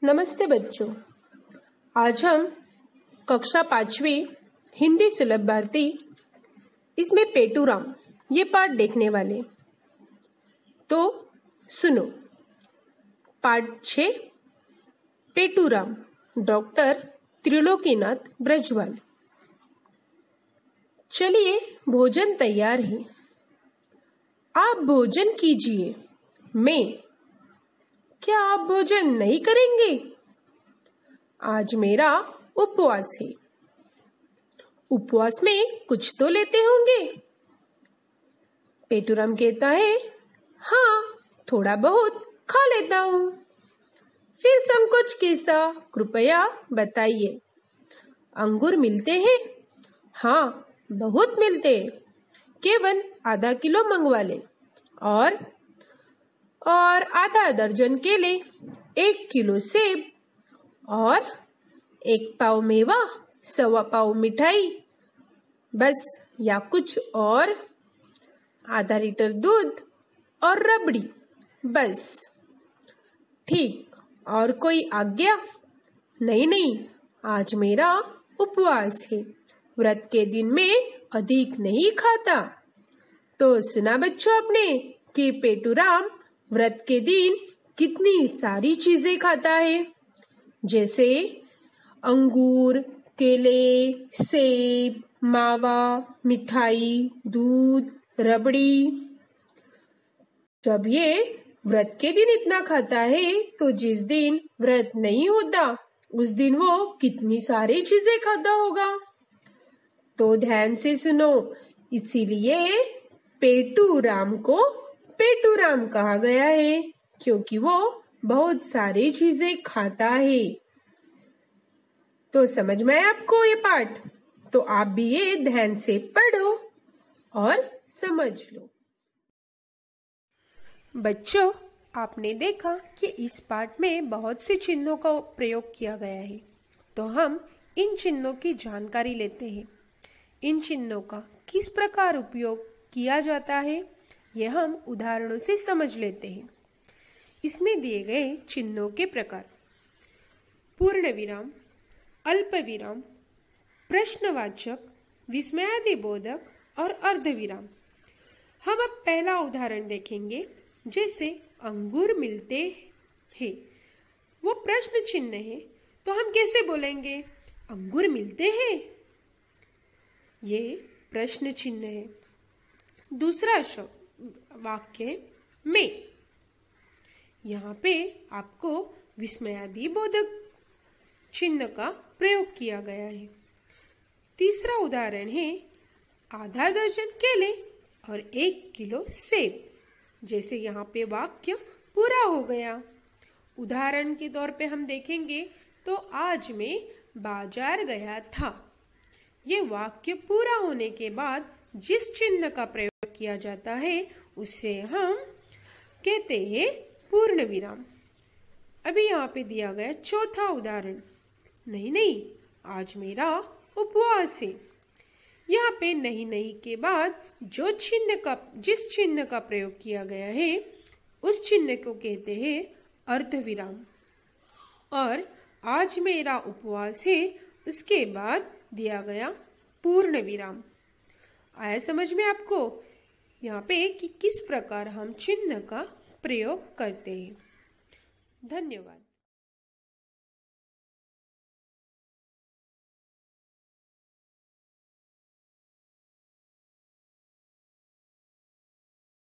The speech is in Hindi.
नमस्ते बच्चों। आज हम कक्षा 5वीं हिंदी सुलभ भारती इसमें पेटूराम ये पाठ देखने वाले। तो सुनो। पाठ 6 पेटूराम डॉक्टर त्रिलोकीनाथ ब्रजवाल। चलिए, भोजन तैयार है, आप भोजन कीजिए। क्या आप भोजन नहीं करेंगे? आज मेरा उपवास है। उपवास में कुछ तो लेते होंगे। पेटूराम कहता है, हाँ, थोड़ा बहुत खा लेता हूँ। फिर संकोच कैसा, कृपया बताइए। अंगूर मिलते हैं? हाँ, बहुत मिलते हैं। केवल आधा किलो मंगवा ले। और आधा दर्जन केले, 1 किलो सेब और 1 पाव मेवा, 1.25 पाव मिठाई, बस, या कुछ और? आधा लीटर दूध और रबड़ी, बस। ठीक, और कोई आज्ञा? नहीं, आज मेरा उपवास है। व्रत के दिन में अधिक नहीं खाता। तो सुना बच्चों आपने कि पेटूराम व्रत के दिन कितनी सारी चीजें खाता है, जैसे अंगूर, केले, सेब, मावा, मिठाई, दूध, रबड़ी। जब ये व्रत के दिन इतना खाता है, तो जिस दिन व्रत नहीं होता उस दिन वो कितनी सारी चीजें खाता होगा। तो ध्यान से सुनो। इसीलिए पेटूराम को पेटूराम कहा गया है, क्योंकि वो बहुत सारी चीजें खाता है। तो समझ में आया आपको ये पाठ? तो आप भी ये ध्यान से पढ़ो और समझ लो। बच्चों, आपने देखा कि इस पाठ में बहुत से चिन्हों का प्रयोग किया गया है। तो हम इन चिन्हों की जानकारी लेते हैं। इन चिन्हों का किस प्रकार उपयोग किया जाता है, यह हम उदाहरणों से समझ लेते हैं। इसमें दिए गए चिन्हों के प्रकार: पूर्ण विराम, अल्प विराम, प्रश्नवाचक, विस्मयादिबोधक और अर्धविराम। हम अब पहला उदाहरण देखेंगे। जैसे अंगूर मिलते हैं, वो प्रश्न चिन्ह है, तो हम कैसे बोलेंगे? अंगूर मिलते हैं, ये प्रश्न चिन्ह है। दूसरा वाक्य में, यहाँ पे आपको विस्मयादिबोधक चिन्ह का प्रयोग किया गया है। तीसरा उदाहरण है आधा दर्जन केले और 1 किलो सेब। जैसे यहाँ पे वाक्य पूरा हो गया। उदाहरण के तौर पे हम देखेंगे तो आज मैं बाजार गया था। ये वाक्य पूरा होने के बाद जिस चिन्ह का प्रयोग किया जाता है उसे हम कहते हैं पूर्ण विराम। अभी यहाँ पे दिया गया चौथा उदाहरण, नहीं, आज मेरा उपवास है। यहाँ पे नहीं के बाद जिस चिन्ह का प्रयोग किया गया है उस चिन्ह को कहते हैं अर्धविराम। और आज मेरा उपवास है, उसके बाद दिया गया पूर्ण विराम। आया समझ में आपको यहाँ पे कि किस प्रकार हम चिन्ह का प्रयोग करते हैं। धन्यवाद।